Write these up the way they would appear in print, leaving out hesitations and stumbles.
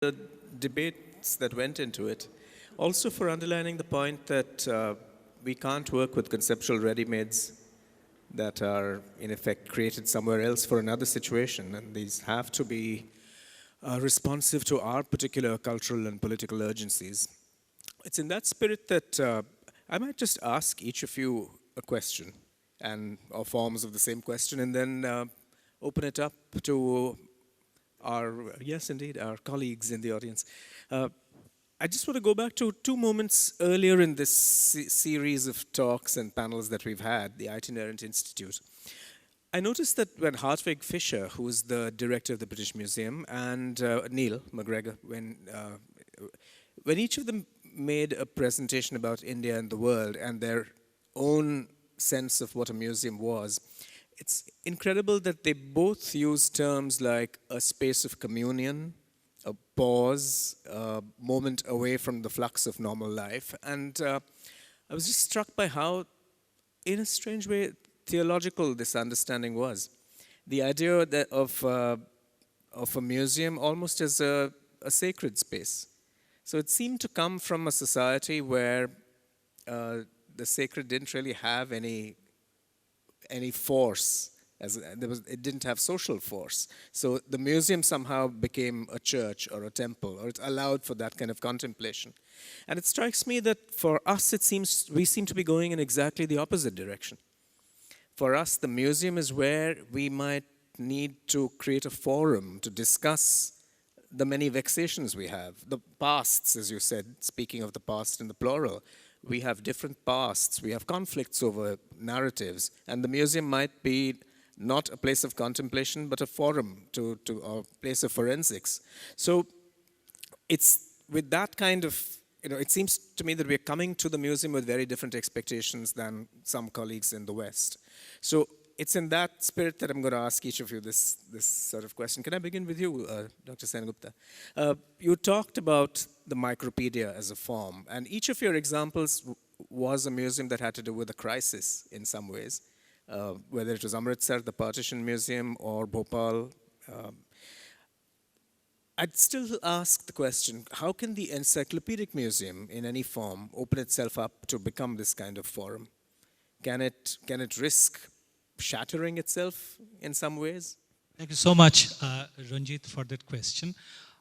the debates that went into it. Also for underlining the point that we can't work with conceptual ready-mades that are in effect created somewhere else for another situation, and these have to be responsive to our particular cultural and political urgencies. It's in that spirit that I might just ask each of you a question, or forms of the same question, and then open it up to yes indeed, our colleagues in the audience. I just want to go back to two moments earlier in this series of talks and panels that we've had, the Itinerant Institute. I noticed that when Hartwig Fischer, who's the director of the British Museum, and Neil McGregor, when each of them made a presentation about India and the world and their own sense of what a museum was, it's incredible that they both use terms like a space of communion, a pause, a moment away from the flux of normal life. And I was just struck by how, in a strange way, theological this understanding was. The idea of a museum almost as a sacred space. So it seemed to come from a society where the sacred didn't really have any force. It didn't have social force. So the museum somehow became a church or a temple, or it allowed for that kind of contemplation. And it strikes me that for us, we seem to be going in exactly the opposite direction. For us, the museum is where we might need to create a forum to discuss the many vexations we have. The pasts, as you said, speaking of the past in the plural, we have different pasts, we have conflicts over narratives, and the museum might be not a place of contemplation, but a forum to a place of forensics. So it's with that kind of, it seems to me that we're coming to the museum with very different expectations than some colleagues in the West. So it's in that spirit that I'm going to ask each of you this sort of question. Can I begin with you, Dr. Sengupta? You talked about the micropedia as a form, and each of your examples was a museum that had to do with a crisis in some ways, whether it was Amritsar, the Partition Museum, or Bhopal. I'd still ask the question, how can the encyclopedic museum in any form open itself up to become this kind of forum? Can it risk shattering itself in some ways? Thank you so much, Ranjit, for that question.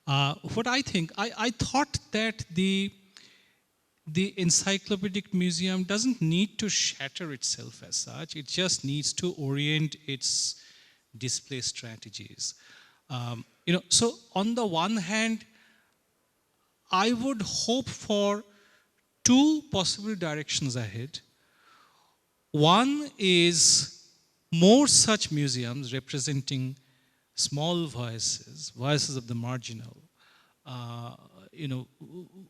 What I think, I thought that the encyclopedic museum doesn't need to shatter itself as such. It just needs to orient its display strategies. So on the one hand, I would hope for two possible directions ahead. One is more such museums representing small voices of the marginal,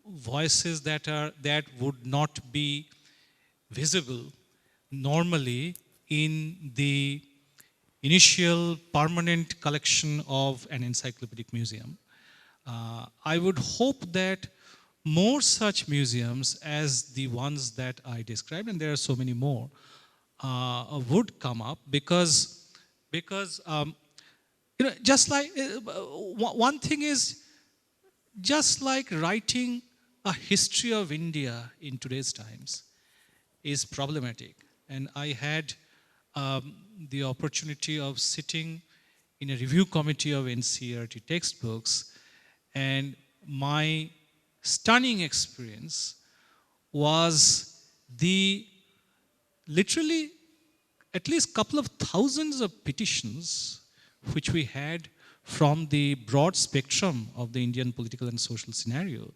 voices that would not be visible normally in the initial permanent collection of an encyclopedic museum. I would hope that more such museums as the ones that I described, and there are so many more, would come up because just like one thing is, just like writing a history of India in today's times is problematic. And I had the opportunity of sitting in a review committee of NCERT textbooks, and my stunning experience was literally at least a couple of thousands of petitions which we had from the broad spectrum of the Indian political and social scenario,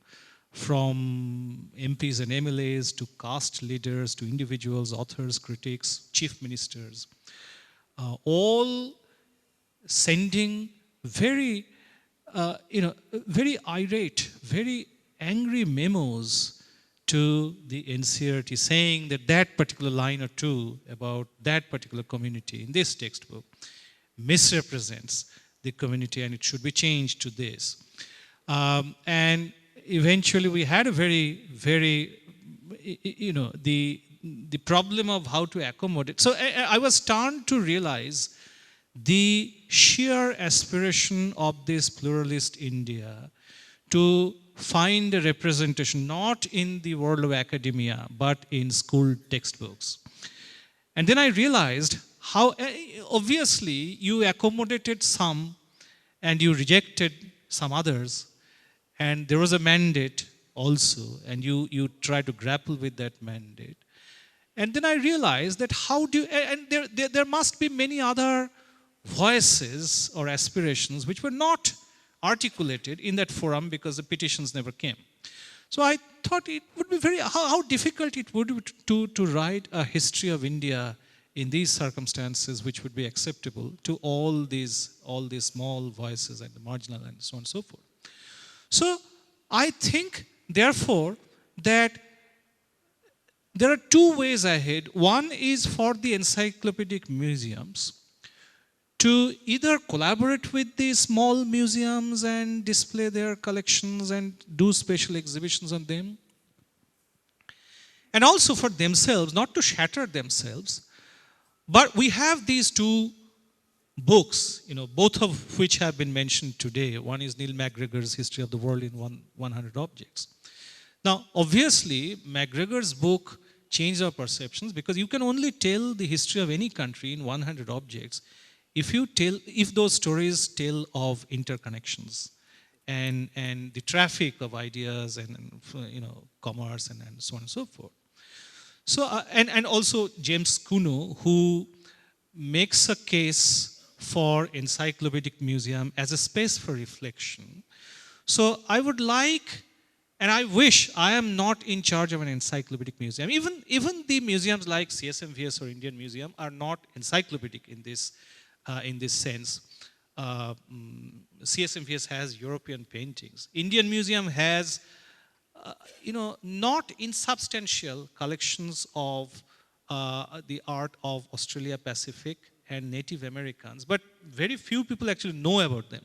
from MPs and MLAs to caste leaders to individuals, authors, critics, chief ministers, all sending very irate, very angry memos to the NCERT saying that particular line or two about that particular community in this textbook misrepresents the community and it should be changed to this. And eventually we had a very, the problem of how to accommodate. So I was stunned to realize the sheer aspiration of this pluralist India to find a representation, not in the world of academia, but in school textbooks. And then I realized how obviously you accommodated some and you rejected some others, and there was a mandate also, and you try to grapple with that mandate. And then I realized that how do you, and there must be many other voices or aspirations which were not articulated in that forum because the petitions never came. So I thought it would be how difficult it would be to write a history of India in these circumstances which would be acceptable to all these small voices and the marginal and so on and so forth. So I think, therefore, that there are two ways ahead. One is for the encyclopedic museums to either collaborate with the small museums and display their collections and do special exhibitions on them. And also for themselves, not to shatter themselves, but we have these two books, both of which have been mentioned today. One is Neil MacGregor's History of the World in 100 Objects. Now, obviously, MacGregor's book changed our perceptions because you can only tell the history of any country in 100 objects if those stories tell of interconnections and the traffic of ideas and commerce and so on and so forth. So and also James Kuno, who makes a case for encyclopedic museum as a space for reflection. So I would like, and I wish I am not in charge of an encyclopedic museum. Even the museums like CSMVS or Indian Museum are not encyclopedic in this sense. CSMVS has European paintings. Indian Museum has, not insubstantial collections of the art of Australia Pacific and Native Americans, but very few people actually know about them.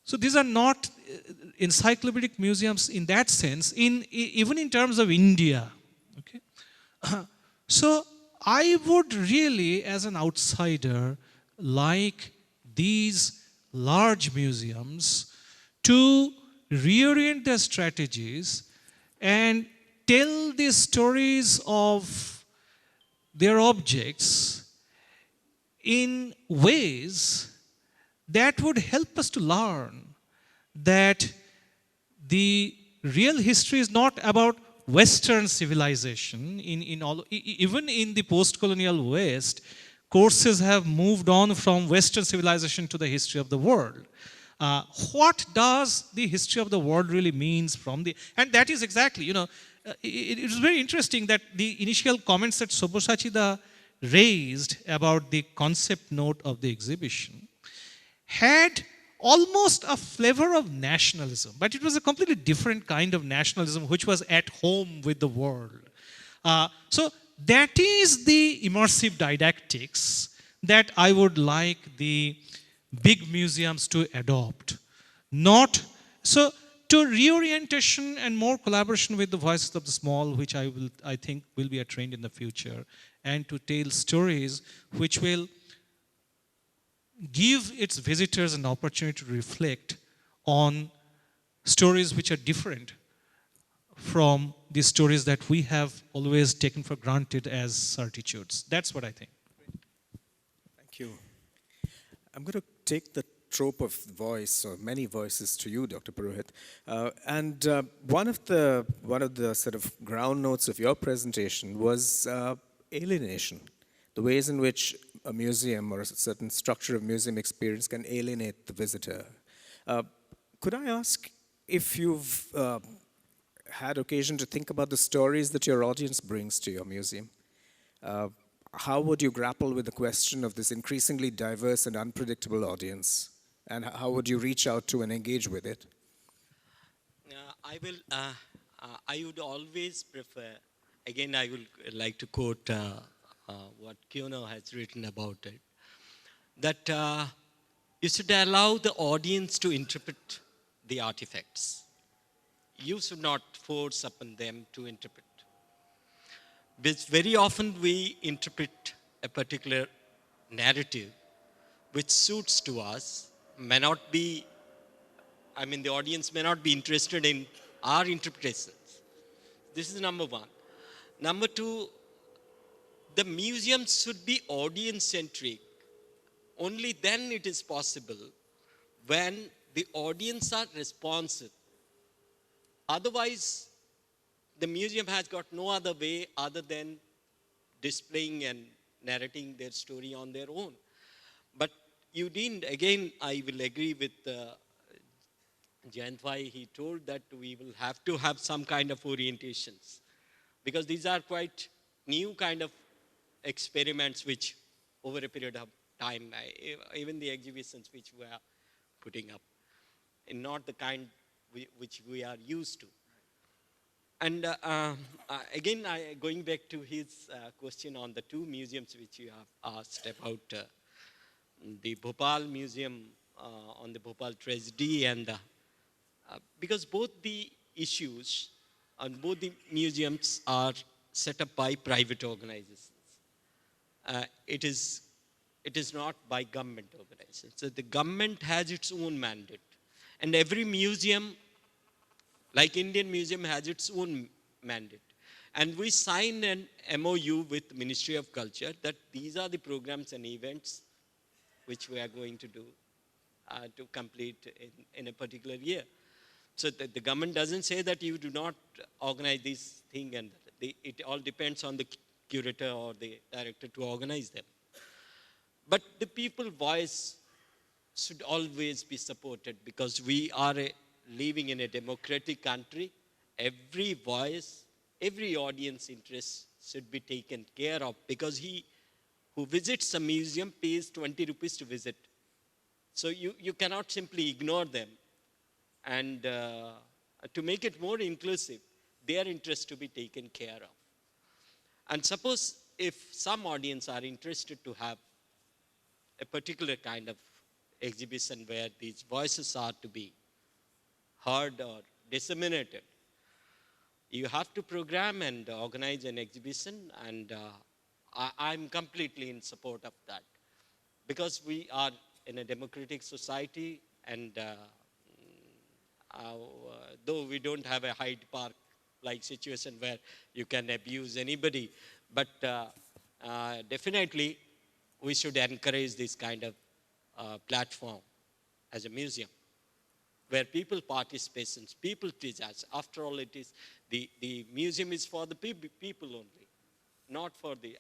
So these are not encyclopedic museums in that sense, even in terms of India. Okay, so I would really, as an outsider, like these large museums to reorient their strategies and tell the stories of their objects in ways that would help us to learn that the real history is not about Western civilization. Even in the post-colonial West, courses have moved on from Western civilization to the history of the world. What does the history of the world really means and that is exactly, it was very interesting that the initial comments that Sabyasachi raised about the concept note of the exhibition had almost a flavor of nationalism, but it was a completely different kind of nationalism which was at home with the world. So that is the immersive didactics that I would like the big museums to adopt. To reorientation and more collaboration with the voices of the small, which I think will be a trend in the future, and to tell stories which will give its visitors an opportunity to reflect on stories which are different from the stories that we have always taken for granted as certitudes. That's what I think. Thank you. I'm going to take the trope of voice, or many voices, to you, Dr. Purohit. One of the sort of ground notes of your presentation was alienation, the ways in which a museum or a certain structure of museum experience can alienate the visitor. Could I ask if you've had occasion to think about the stories that your audience brings to your museum? How would you grapple with the question of this increasingly diverse and unpredictable audience? And how would you reach out to and engage with it? I would always prefer, again, I would like to quote what Kuno has written about it, that you should allow the audience to interpret the artifacts. You should not force upon them to interpret. Because very often we interpret a particular narrative which suits to us, may not be I mean, the audience may not be interested in our interpretations. This is number one. Number two, the museums should be audience centric. Only then it is possible when the audience are responsive. Otherwise, the museum has got no other way other than displaying and narrating their story on their own. But you didn't, again, I will agree with Jayanta, he told that we will have to have some kind of orientations because these are quite new kind of experiments which over a period of time, even the exhibitions which we are putting up, and not the kind which we are used to. And again, going back to his question on the two museums which you have asked about, the Bhopal Museum on the Bhopal tragedy, and because both the issues and both the museums are set up by private organizations. It is not by government organizations. So the government has its own mandate. And every museum, like Indian Museum, has its own mandate. And we signed an MOU with Ministry of Culture that these are the programs and events which we are going to do to complete in a particular year. So the government doesn't say that you do not organize this thing, and it all depends on the curator or the director to organize them. But the people voice should always be supported because we are living in a democratic country. Every voice, every audience interest should be taken care of because he who visits a museum pays 20 rupees to visit. So you cannot simply ignore them. And to make it more inclusive, their interests to be taken care of. And suppose if some audience are interested to have a particular kind of exhibition where these voices are to be heard or disseminated, you have to program and organize an exhibition, and I'm completely in support of that. Because we are in a democratic society, and though we don't have a Hyde Park like situation where you can abuse anybody, but definitely we should encourage this kind of platform as a museum where people participate, people teach us. After all, it is the museum is for the people only, not for the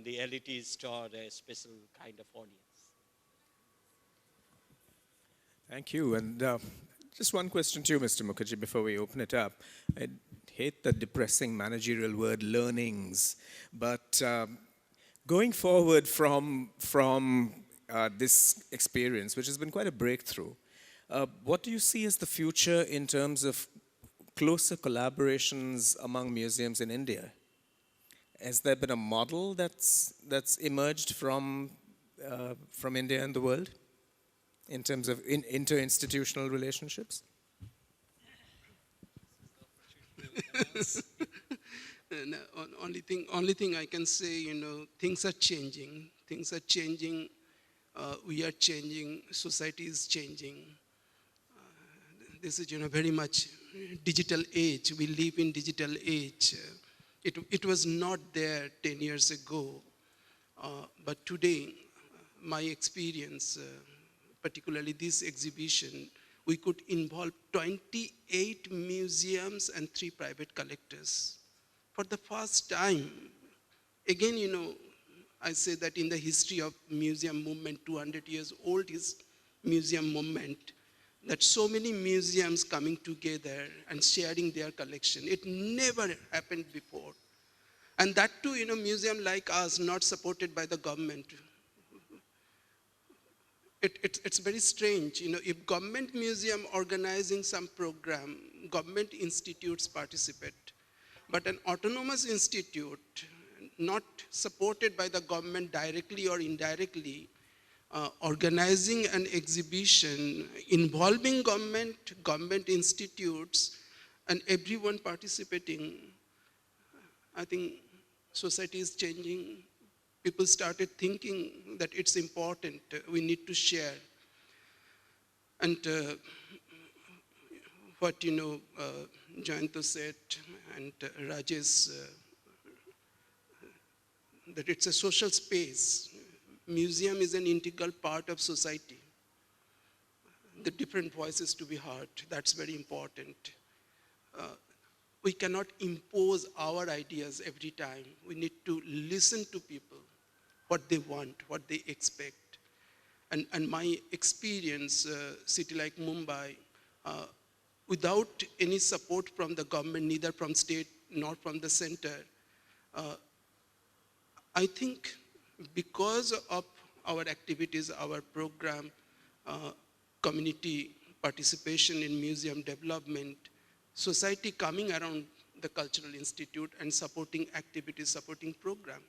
the elitist or a special kind of audience. Thank you. And just one question to you, Mr. Mukherjee, before we open it up. I hate the depressing managerial word learnings, but going forward from this experience, which has been quite a breakthrough, what do you see as the future in terms of closer collaborations among museums in India? Has there been a model that's emerged from India and the world in terms of inter-institutional relationships? No, only thing I can say, things are changing. Things are changing. We are changing. Society is changing. This is, very much digital age. We live in digital age. It was not there 10 years ago. But today, my experience, particularly this exhibition, we could involve 28 museums and 3 private collectors. For the first time, again, I say that in the history of museum movement, 200 years old is museum movement, that so many museums coming together and sharing their collection. It never happened before. And that too, museum like us, not supported by the government. It's very strange, if government museum organizing some program, government institutes participate, but an autonomous institute, not supported by the government directly or indirectly, organizing an exhibition involving government institutes, and everyone participating, I think society is changing. People started thinking that it's important, we need to share. And what Jayanta said and Rajesh, that it's a social space. Museum is an integral part of society. The different voices to be heard, that's very important. We cannot impose our ideas every time. We need to listen to people, what they want, what they expect. And my experience, city like Mumbai, without any support from the government, neither from state nor from the center, I think because of our activities, our program, community participation in museum development, society coming around the Cultural Institute and supporting activities, supporting program.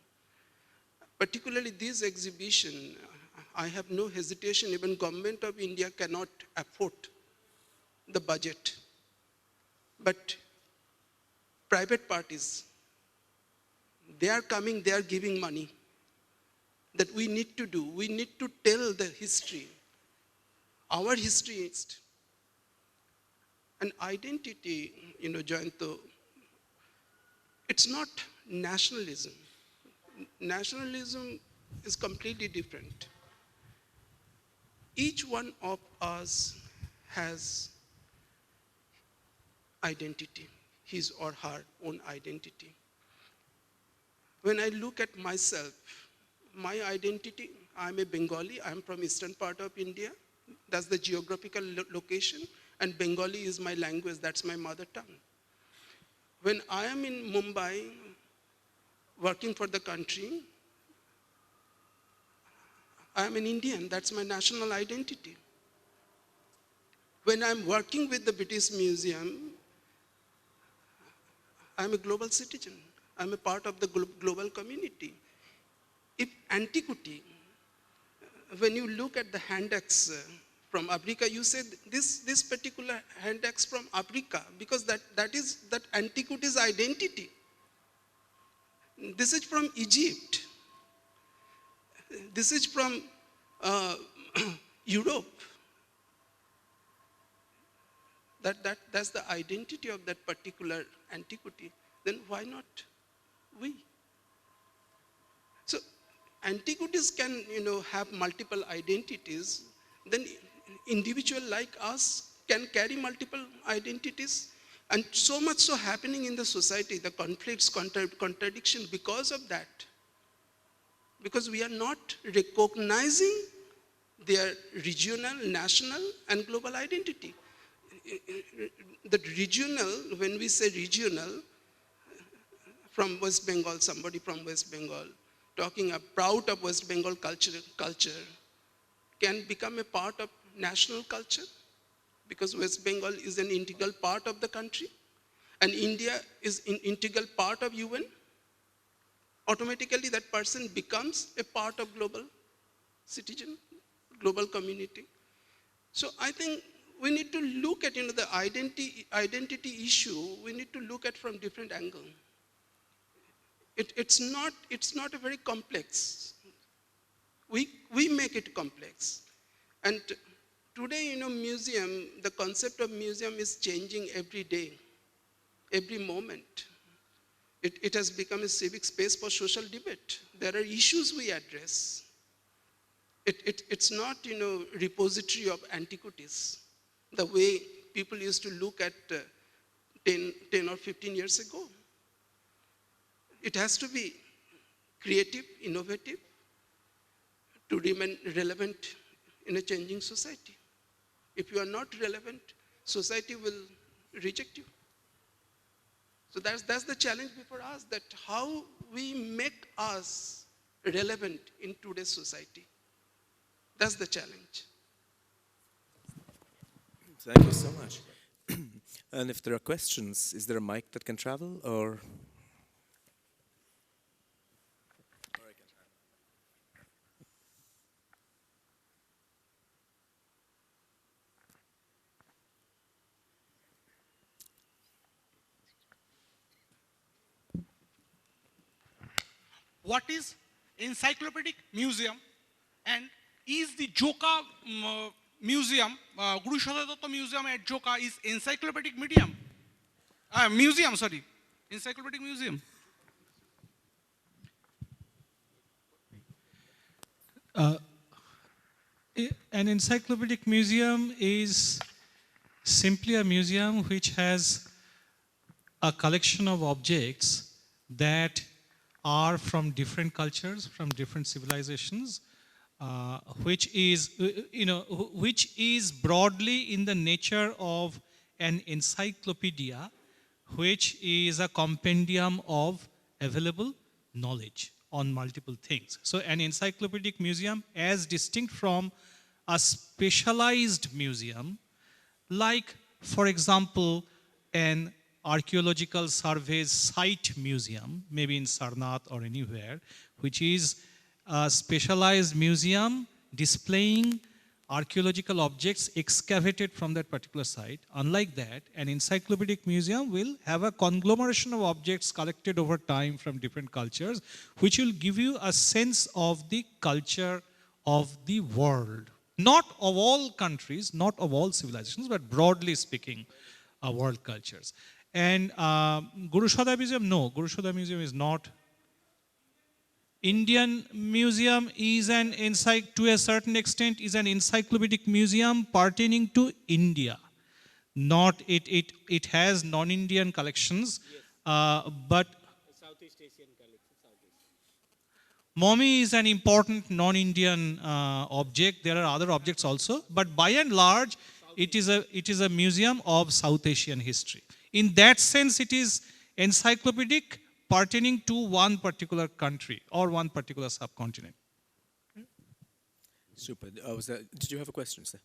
Particularly this exhibition, I have no hesitation, even government of India cannot afford the budget. But private parties, they are coming, they are giving money. That we need to do, we need to tell the history. Our history is an identity, Jayanta. It's not nationalism. Nationalism is completely different. Each one of us has identity, his or her own identity. When I look at myself, my identity, I'm a Bengali, I'm from eastern part of India. That's the geographical location, and Bengali is my language, that's my mother tongue. When I am in Mumbai, working for the country, I am an Indian, that's my national identity. When I'm working with the British Museum, I'm a global citizen. I'm a part of the global community. If antiquity, when you look at the hand axe from Africa, you say this particular hand axe from Africa, because that antiquity's identity. This is from Egypt. This is from Europe. That's the identity of that particular antiquity. Then why not we? So antiquities can, have multiple identities. Then individual like us can carry multiple identities. And so much so happening in the society, the conflicts, contradiction because of that. Because we are not recognizing their regional, national, and global identity. The regional, when we say regional, from West Bengal, somebody from West Bengal, talking proud of West Bengal culture can become a part of national culture, because West Bengal is an integral part of the country, and India is an integral part of UN. Automatically that person becomes a part of global citizen, global community. So I think we need to look at the identity issue, we need to look at from different angle. It's not a very complex. We make it complex. And today, museum, the concept of museum is changing every day, every moment. It has become a civic space for social debate. There are issues we address. It's not, repository of antiquities, the way people used to look at 10 or 15 years ago. It has to be creative, innovative, to remain relevant in a changing society. If you are not relevant, society will reject you. So that's the challenge before us, that how we make us relevant in today's society. That's the challenge. Thank you so much. And if there are questions, is there a mic that can travel, or? What is encyclopedic museum, and is the Joka museum, Guru Shadadatta Museum at Joka is encyclopedic medium. Museum, sorry. Encyclopedic museum. An encyclopedic museum is simply a museum which has a collection of objects that are from different cultures, from different civilizations, which is, which is broadly in the nature of an encyclopedia, which is a compendium of available knowledge on multiple things. So an encyclopedic museum, as distinct from a specialized museum, like, for example, an archaeological surveys site museum, maybe in Sarnath or anywhere, which is a specialized museum displaying archaeological objects excavated from that particular site. Unlike that, an encyclopedic museum will have a conglomeration of objects collected over time from different cultures, which will give you a sense of the culture of the world. Not of all countries, not of all civilizations, but broadly speaking, world cultures. And Guru Shada Museum, no, Guru Shada Museum is not. Indian Museum is to a certain extent, is an encyclopedic museum pertaining to India. Not, it has non-Indian collections, but Southeast Asian collection, Mummy is an important non-Indian object. There are other objects also, but by and large, it is a museum of South Asian history. In that sense, it is encyclopedic pertaining to one particular country or one particular subcontinent. Super. Did you have a question, sir?